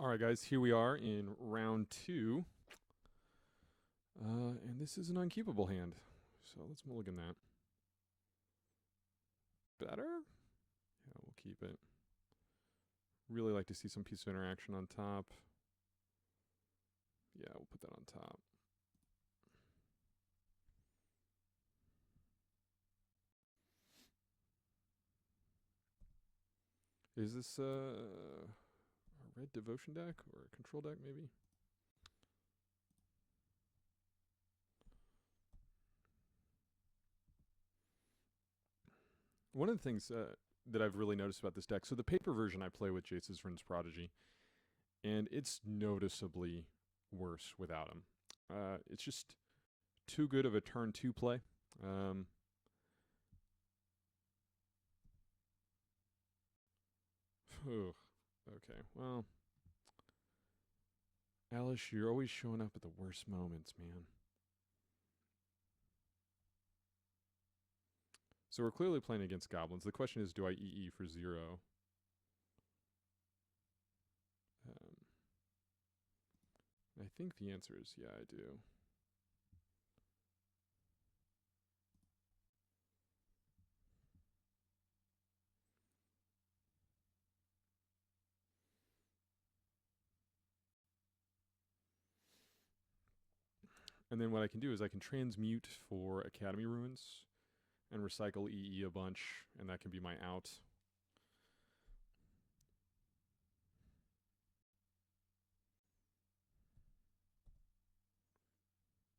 Alright guys, here we are in round 2. And this is an unkeepable hand. So let's mulligan that. Better? Yeah, we'll keep it. Really like to see some piece of interaction on top. Yeah, we'll put that on top. Is this a red devotion deck or a control deck maybe? One of the things that I've really noticed about this deck, so the paper version I play with Jace's Vryn's Prodigy, and it's noticeably worse without him. It's just too good of a turn 2 play. Okay, well, Alice, you're always showing up at the worst moments, man. So we're clearly playing against Goblins. The question is, do I EE for 0? I think the answer is, yeah, I do. And then what I can do is I can transmute for Academy Ruins and recycle EE a bunch, and that can be my out.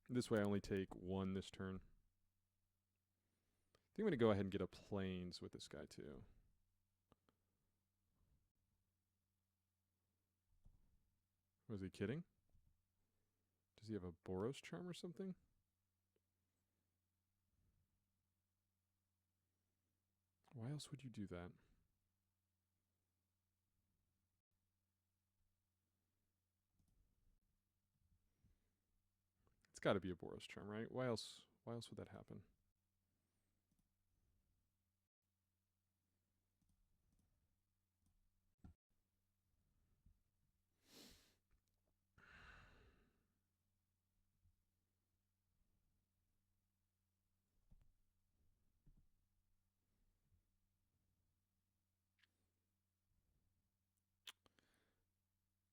This way I only take 1 this turn. I think I'm going to go ahead and get a Plains with this guy too. Was he kidding? Does he have a Boros Charm or something? Why else would you do that? It's got to be a Boros Charm, right? Why else would that happen?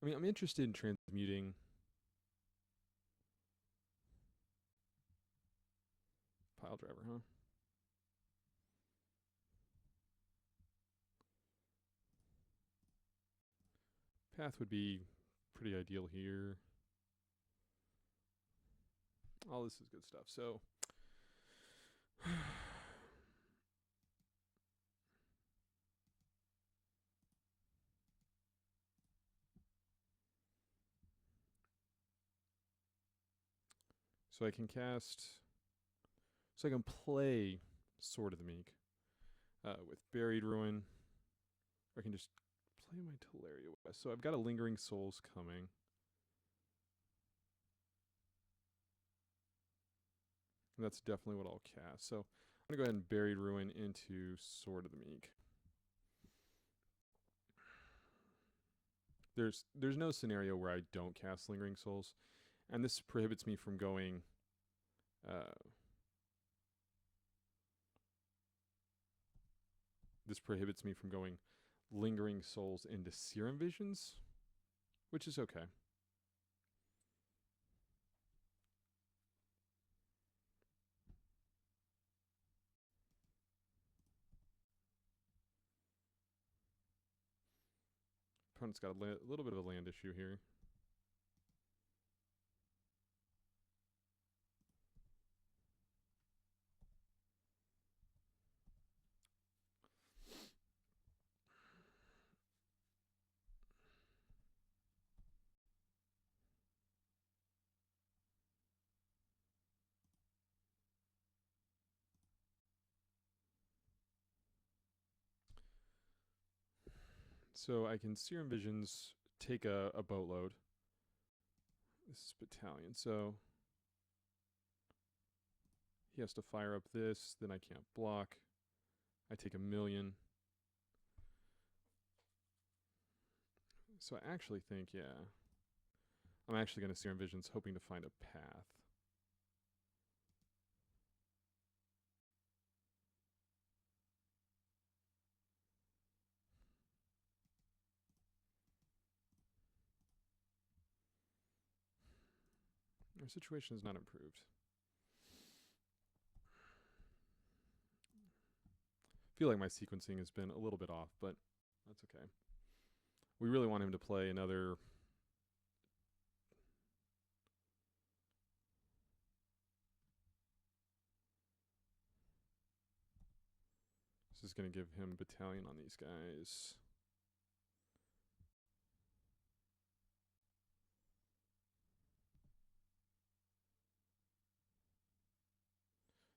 I mean, I'm interested in transmuting Pile Driver, huh? Path would be pretty ideal here. All this is good stuff. So so I can cast, so I can play Sword of the Meek with Buried Ruin, or I can just play my Teleria West. So I've got a Lingering Souls coming. And that's definitely what I'll cast. So I'm going to go ahead and Buried Ruin into Sword of the Meek. There's no scenario where I don't cast Lingering Souls, and this prohibits me from going Lingering Souls into Serum Visions, which is okay. Opponent's got a little bit of a land issue here. So I can Serum Visions, take a boatload. This is Battalion, so he has to fire up this, then I can't block. I take 1,000,000. So I actually think, yeah, I'm actually going to Serum Visions hoping to find a path. Our situation is not improved. I feel like my sequencing has been a little bit off, but that's okay. We really want him to play another... This is going to give him Battalion on these guys.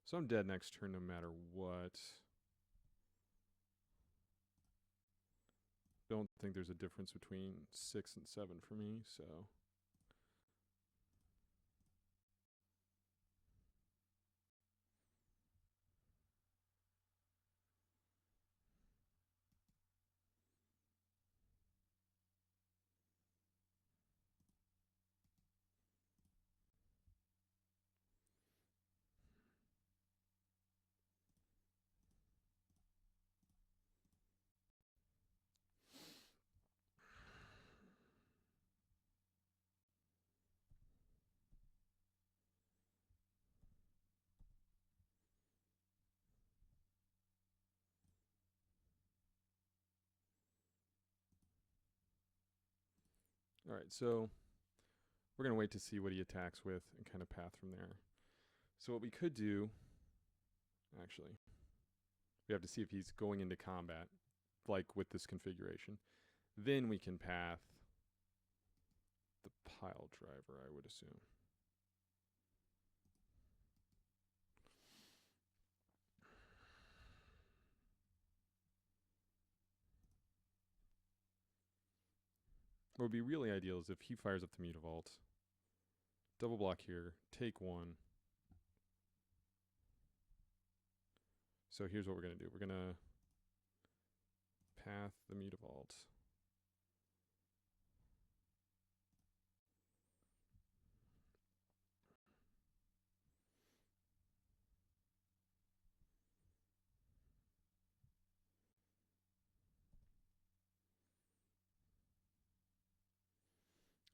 So I'm dead next turn no matter what. Don't think there's a difference between 6 and 7 for me, so... All right, so we're going to wait to see what he attacks with and kind of path from there. So what we could do, actually, we have to see if he's going into combat, like with this configuration. Then we can path the pile driver, I would assume. What would be really ideal is if he fires up the Mutavault, double block here, take 1. So here's what we're going to do. We're going to path the Mutavault.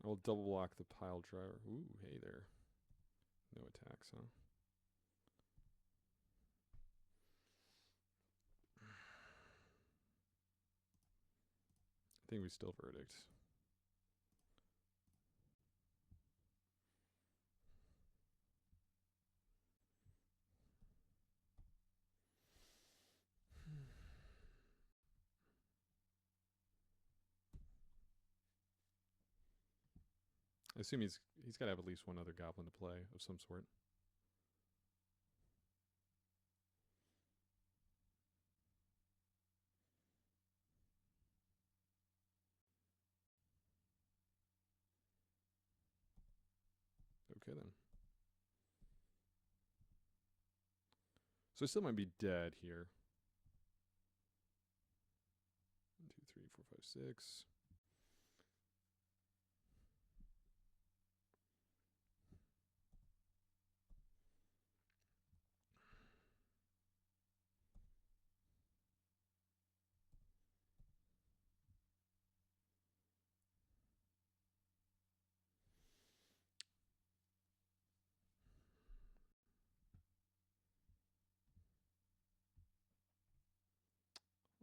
I will double block the pile driver. Ooh, hey there. No attacks, huh? I think we still verdict. I assume he's got to have at least one other goblin to play of some sort. Okay then. So I still might be dead here. 1, 2, 3, 4, 5, 6.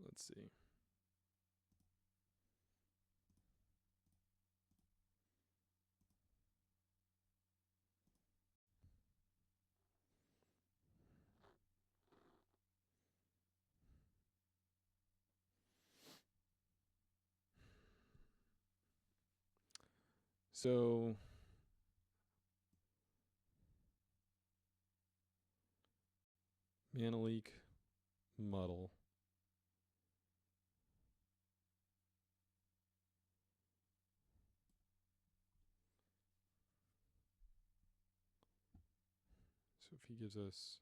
Let's see. So mana leak, muddle. So if he gives us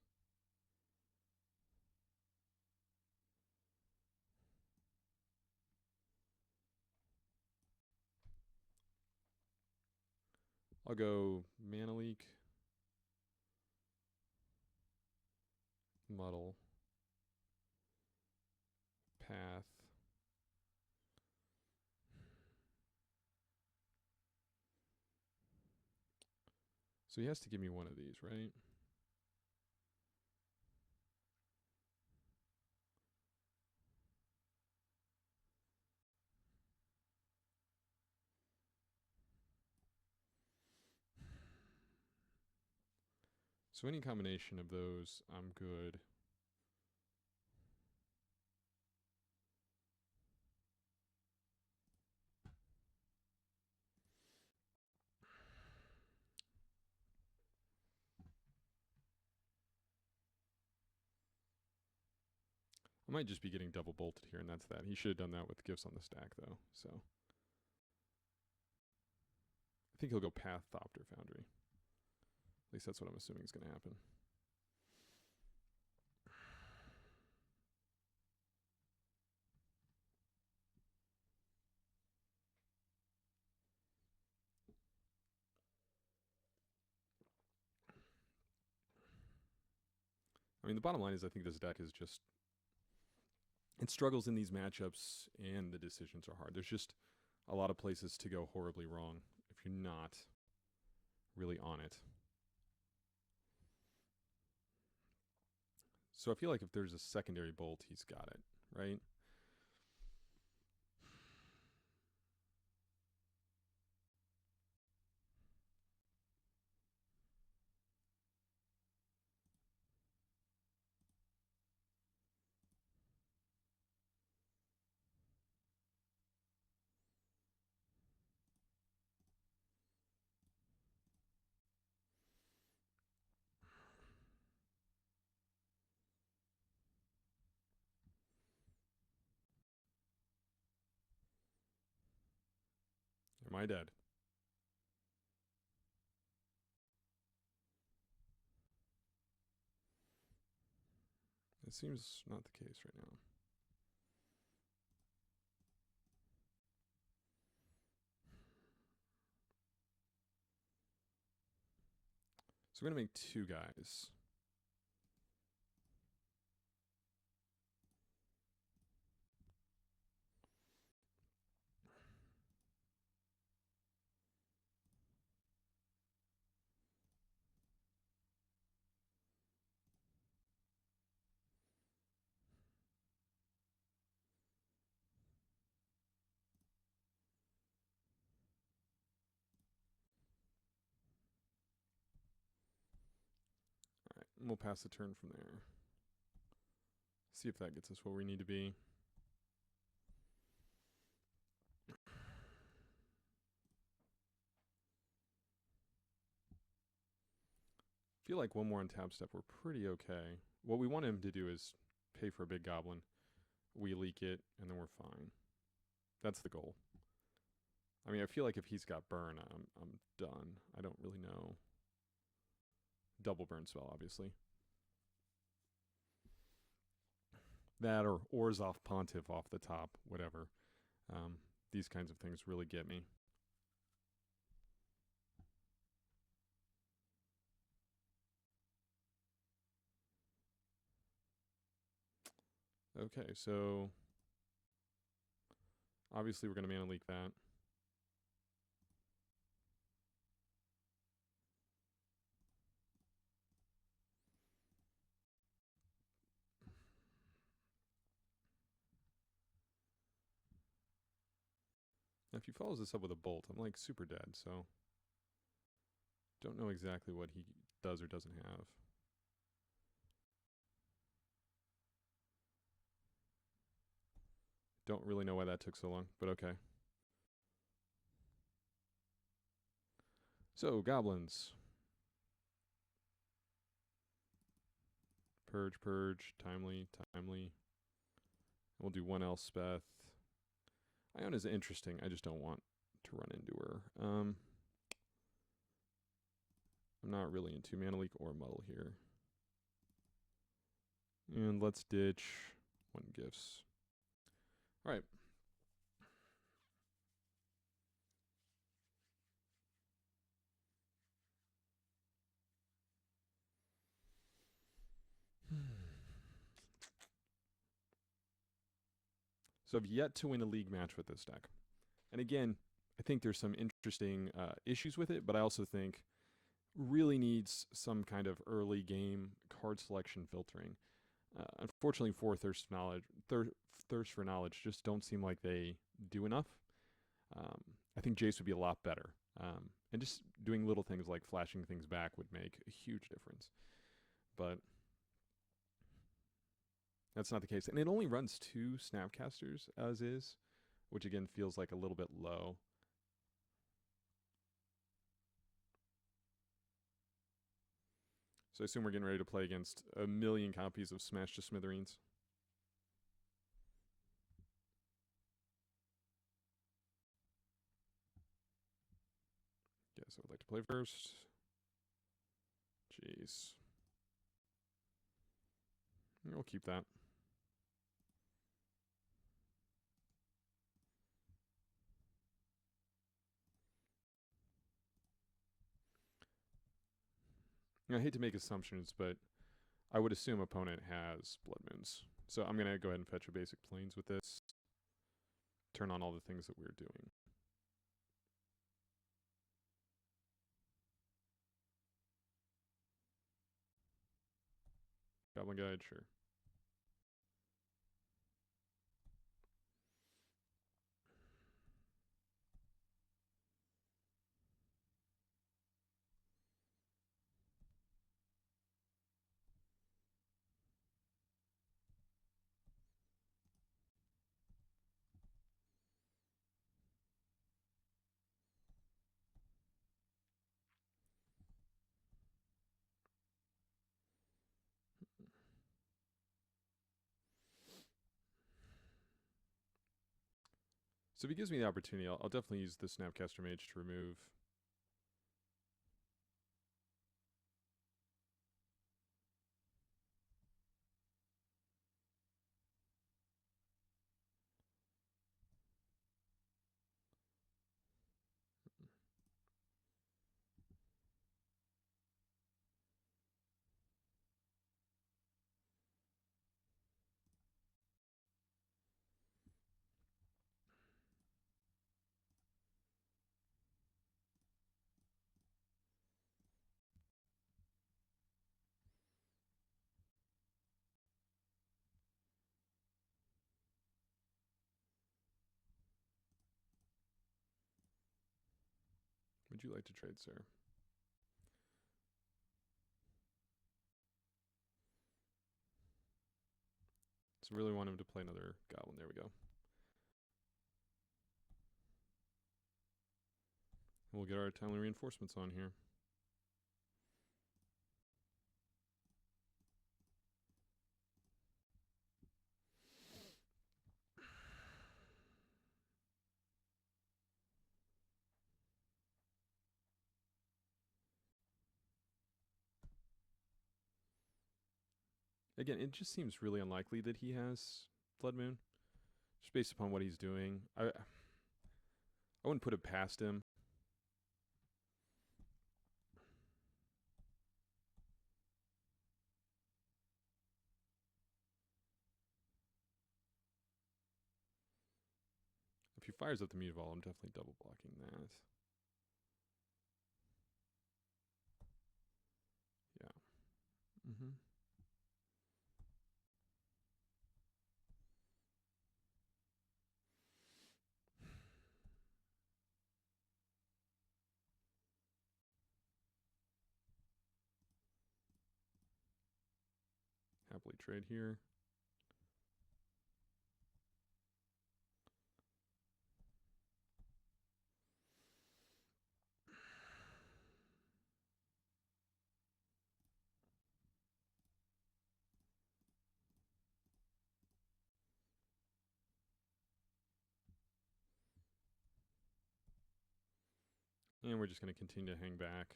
I'll go Mana Leak, Muddle, Path. So he has to give me one of these, right? So any combination of those, I'm good. I might just be getting double bolted here, and that's that. He should have done that with gifts on the stack, though. So I think he'll go Path, Thopter, Foundry. At least that's what I'm assuming is going to happen. I mean, the bottom line is I think this deck is just... It struggles in these matchups, and the decisions are hard. There's just a lot of places to go horribly wrong if you're not really on it. So I feel like if there's a secondary bolt, he's got it, right? Am I dead? It seems not the case right now. So we're going to make two guys. All right, and we'll pass the turn from there. See if that gets us where we need to be. Feel like one more on tap step, we're pretty okay. What we want him to do is pay for a big goblin. We leak it, and then we're fine. That's the goal. I mean, I feel like if he's got burn, I'm done. I don't really know. Double burn spell, obviously. That or Orzhov Pontiff off the top, whatever. These kinds of things really get me. Okay, so obviously we're going to mana leak that. Now, if he follows this up with a bolt, I'm like super dead, so don't know exactly what he does or doesn't have. Don't really know why that took so long, but okay. So, goblins. Purge, purge, timely, timely. We'll do one Elspeth. Iona's interesting. I just don't want to run into her. I'm not really into Mana Leak or Muddle here. And let's ditch one gifts. All right. So I've yet to win a league match with this deck. And again, I think there's some interesting issues with it, but I also think really needs some kind of early game card selection filtering. Unfortunately, for Thirst for Knowledge just don't seem like they do enough. I think Jace would be a lot better. And just doing little things like flashing things back would make a huge difference. But that's not the case. And it only runs 2 Snapcasters as is, which again feels like a little bit low. So I assume we're getting ready to play against a million copies of Smash to Smithereens. Guess I would like to play first. Jeez. We'll keep that. I hate to make assumptions, but I would assume opponent has Blood Moons. So I'm going to go ahead and fetch a basic Plains with this. Turn on all the things that we're doing. Goblin Guide, sure. So if he gives me the opportunity, I'll definitely use the Snapcaster Mage to remove. Would you like to trade, sir? So really want him to play another Goblin. There we go. And we'll get our timely reinforcements on here. Again, it just seems really unlikely that he has Blood Moon, just based upon what he's doing. I wouldn't put it past him. If he fires up the Mutavault, I'm definitely double blocking that. Yeah. Mm-hmm. Happily trade here. And we're just going to continue to hang back.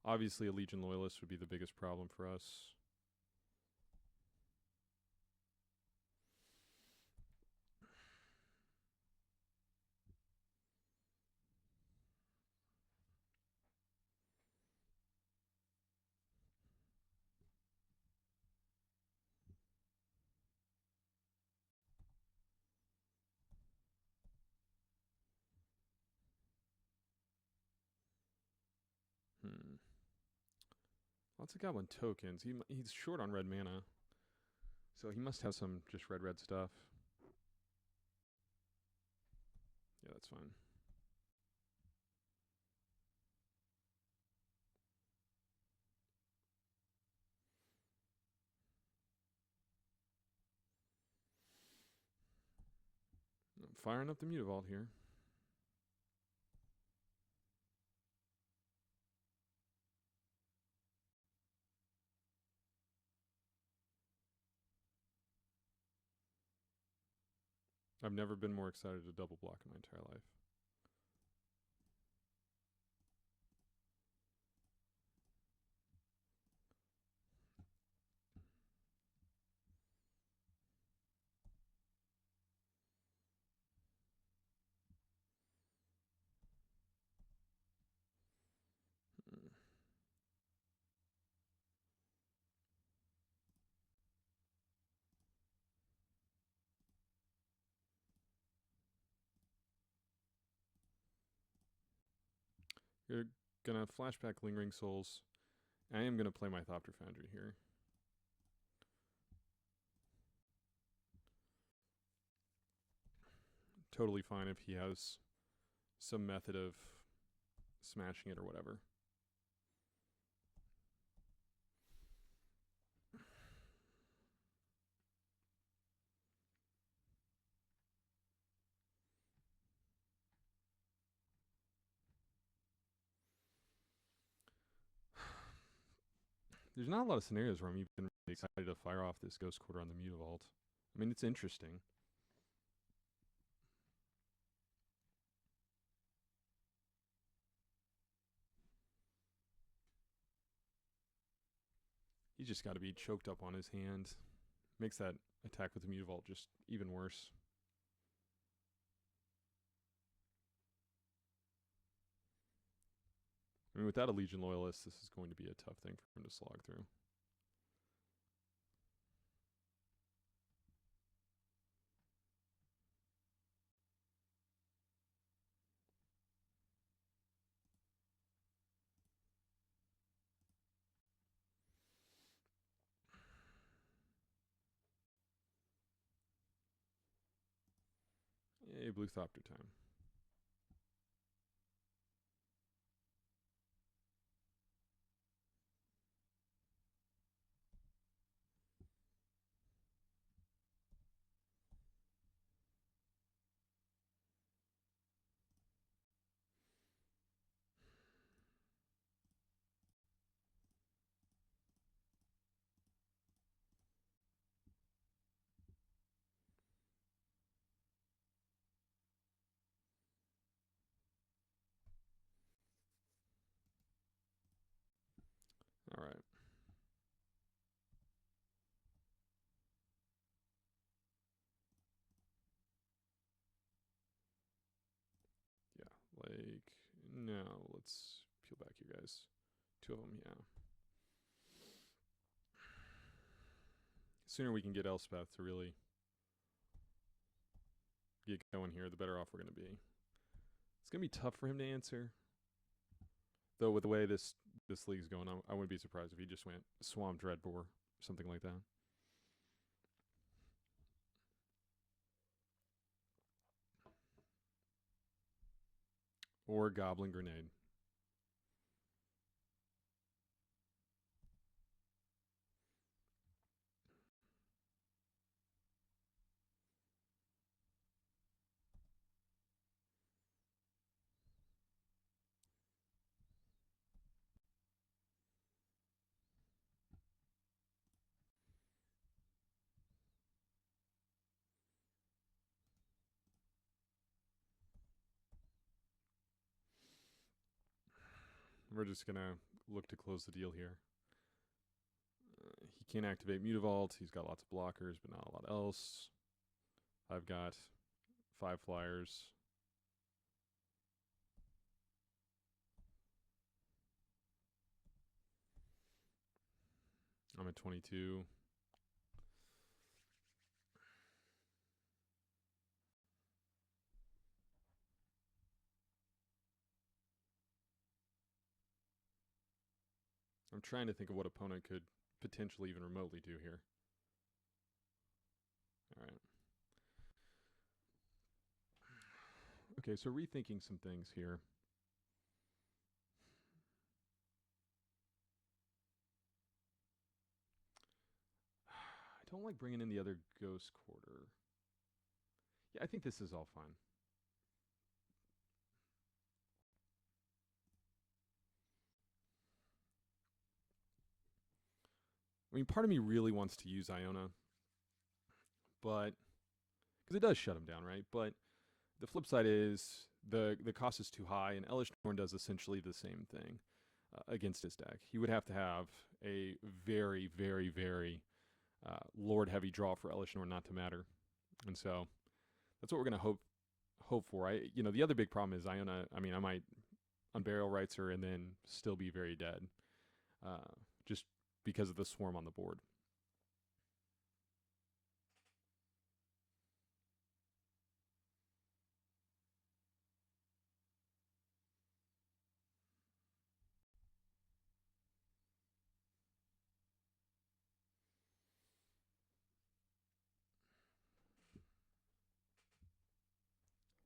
Obviously, a Legion Loyalist would be the biggest problem for us. Lots of goblin tokens. He's short on red mana. So he must have some just red stuff. Yeah, that's fine. I'm firing up the Mutavault here. I've never been more excited to double block in my entire life. You're gonna flashback Lingering Souls. I am gonna play my Thopter Foundry here. Totally fine if he has some method of smashing it or whatever. There's not a lot of scenarios where I'm even really excited to fire off this Ghost Quarter on the Mutavault. I mean, it's interesting. He's just got to be choked up on his hand. Makes that attack with the Mutavault just even worse. I mean, without a Legion Loyalist, this is going to be a tough thing for him to slog through. Yay, blue Thopter time. All right. Yeah, like, no, let's peel back here, guys. Two of them, yeah. Sooner we can get Elspeth to really get going here, the better off we're going to be. It's going to be tough for him to answer. Though with the way this league's going, I wouldn't be surprised if he just went Swamp Dreadbore, something like that. Or Goblin Grenade. We're just going to look to close the deal here. He can't activate Mutavault. He's got lots of blockers, but not a lot else. I've got 5 flyers. I'm at 22. I'm trying to think of what opponent could potentially even remotely do here. All right. Okay, so rethinking some things here. I don't like bringing in the other Ghost Quarter. Yeah, I think this is all fine. I mean, part of me really wants to use Iona, but because it does shut him down, right? But the flip side is the cost is too high, and Elish Norn does essentially the same thing against his deck. He would have to have a very, very, very Lord heavy draw for Elish Norn not to matter, and so that's what we're gonna hope for. The other big problem is Iona. I mean, I might unburial rights her and then still be very dead, just because of the swarm on the board.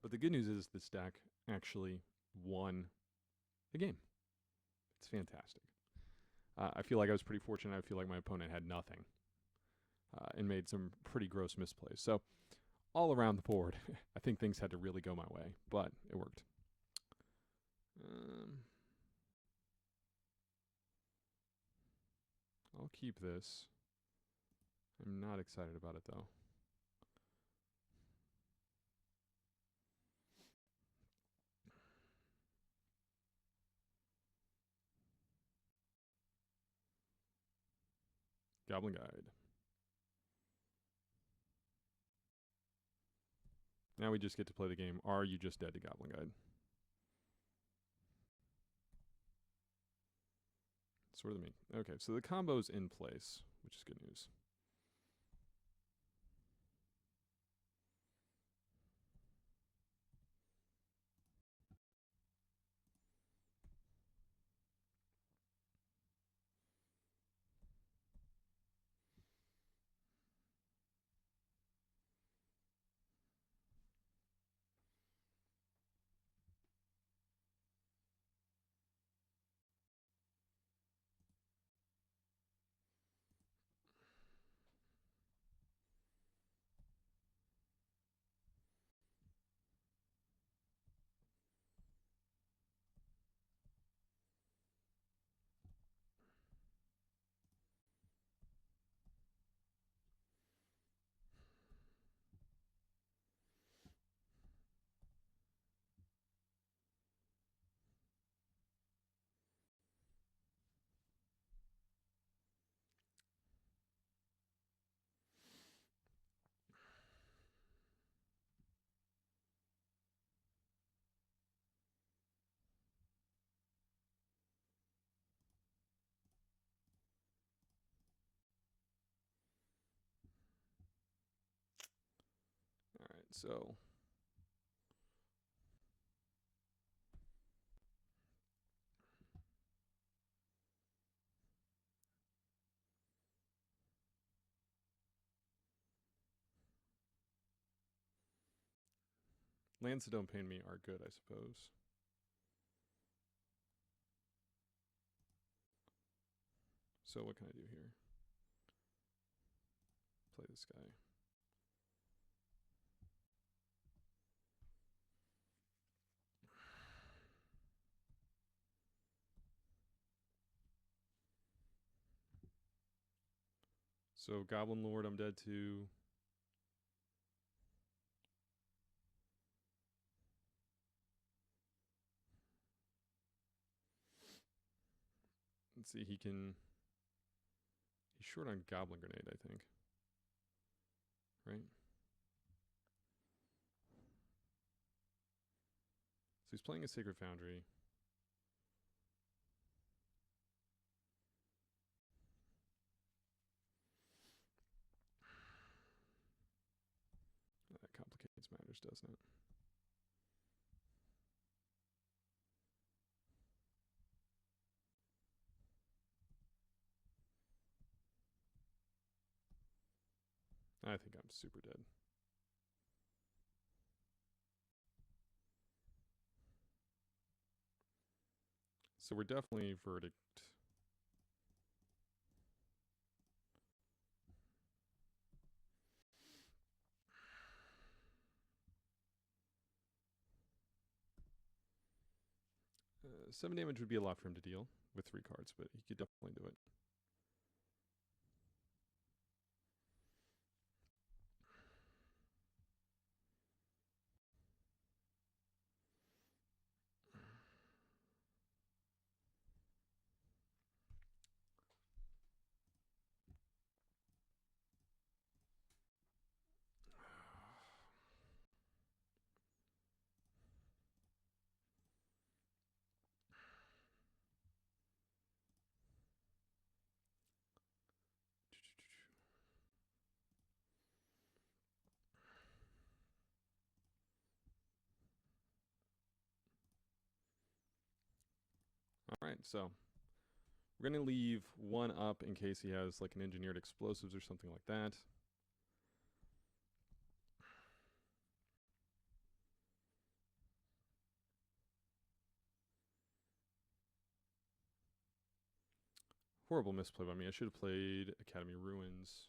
But the good news is this deck actually won the game. It's fantastic. I feel like I was pretty fortunate. I feel like my opponent had nothing and made some pretty gross misplays. So all around the board, I think things had to really go my way, but it worked. I'll keep this. I'm not excited about it, though. Goblin Guide. Now we just get to play the game. Are you just dead to Goblin Guide? Sort of me. Okay, so the combo's in place, which is good news. All right, so lands that don't pain me are good, I suppose. So what can I do here? Play this guy. So Goblin Lord, I'm dead to. Let's see, he's short on Goblin Grenade, I think. Right? So he's playing a Sacred Foundry. That complicates matters, doesn't it? I think I'm super dead. So we're definitely verdict. Uh, 7 damage would be a lot for him to deal with 3 cards, but he could definitely do it. All right, so we're going to leave 1 up in case he has like an engineered explosives or something like that. Horrible misplay by me. I should have played Academy Ruins.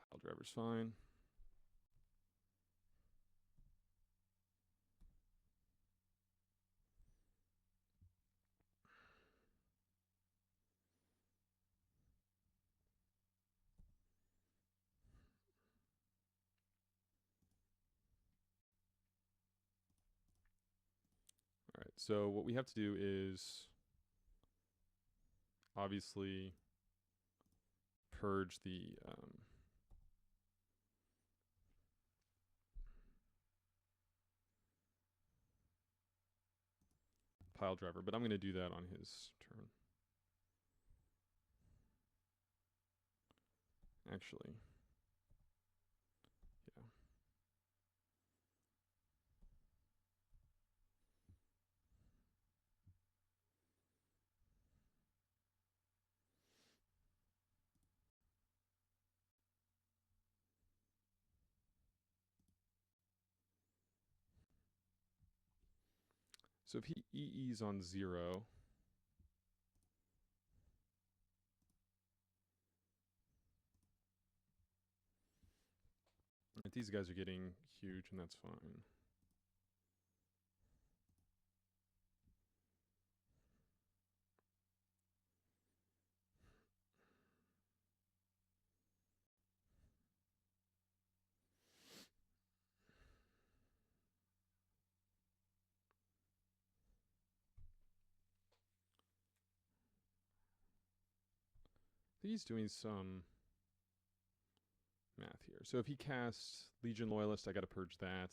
Pile driver's fine. All right, so what we have to do is obviously purge the pile driver, but I'm going to do that on his turn. Actually, yeah. So if he EEs on 0, these guys are getting huge, and that's fine. I think he's doing some math here. So if he casts Legion Loyalist, I got to purge that.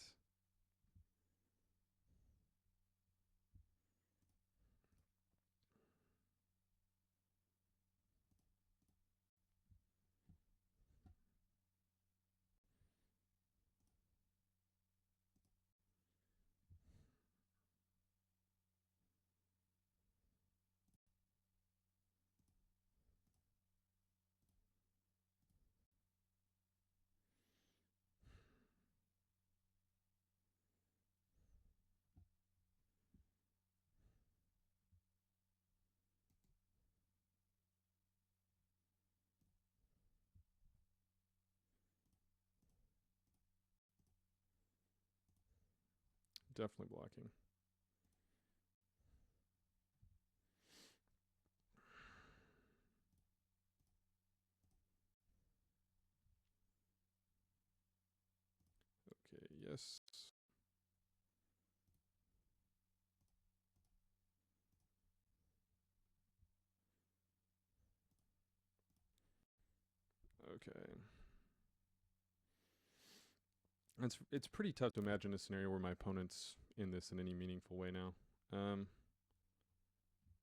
Definitely blocking. Okay, yes. Okay. It's pretty tough to imagine a scenario where my opponent's in this in any meaningful way now.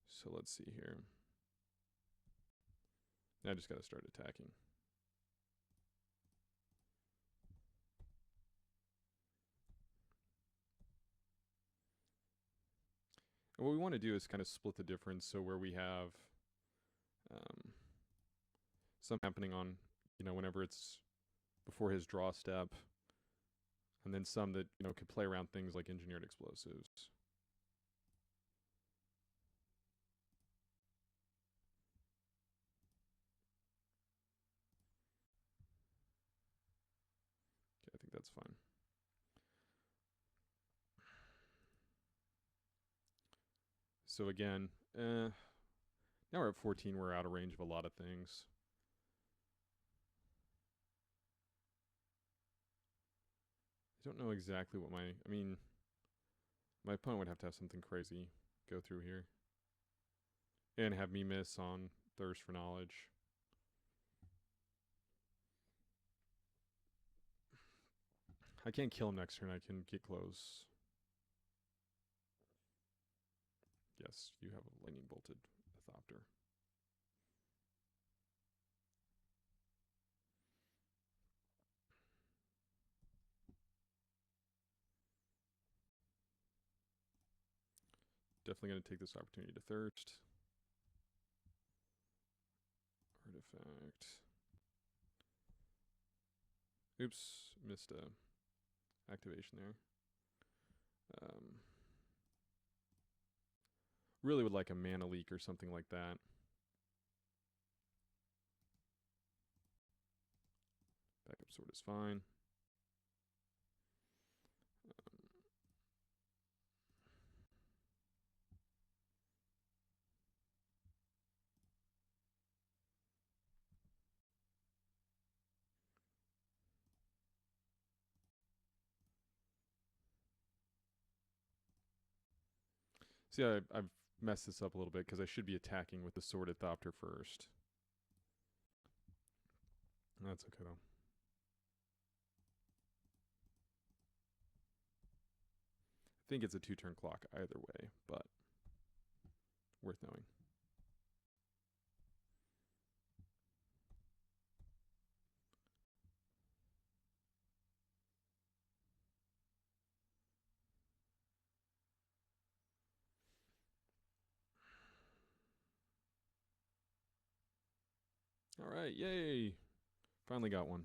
So let's see here. I just got to start attacking. And what we want to do is kind of split the difference. So where we have some happening on, whenever it's before his draw step, and then some that, could play around things like engineered explosives. Okay, I think that's fine. So again, now we're at 14. We're out of range of a lot of things. I don't know exactly what my opponent would have to have something crazy go through here. And have me miss on Thirst for Knowledge. I can't kill him next turn. I can get close. Yes, you have a lightning bolted Thopter. Definitely going to take this opportunity to thirst. Artifact. Oops, missed a activation there. Really would like a mana leak or something like that. Backup sword is fine. See, I've messed this up a little bit because I should be attacking with the Sworded Thopter first. That's okay, though. I think it's a 2-turn clock either way, but worth knowing. All right, yay! Finally got one.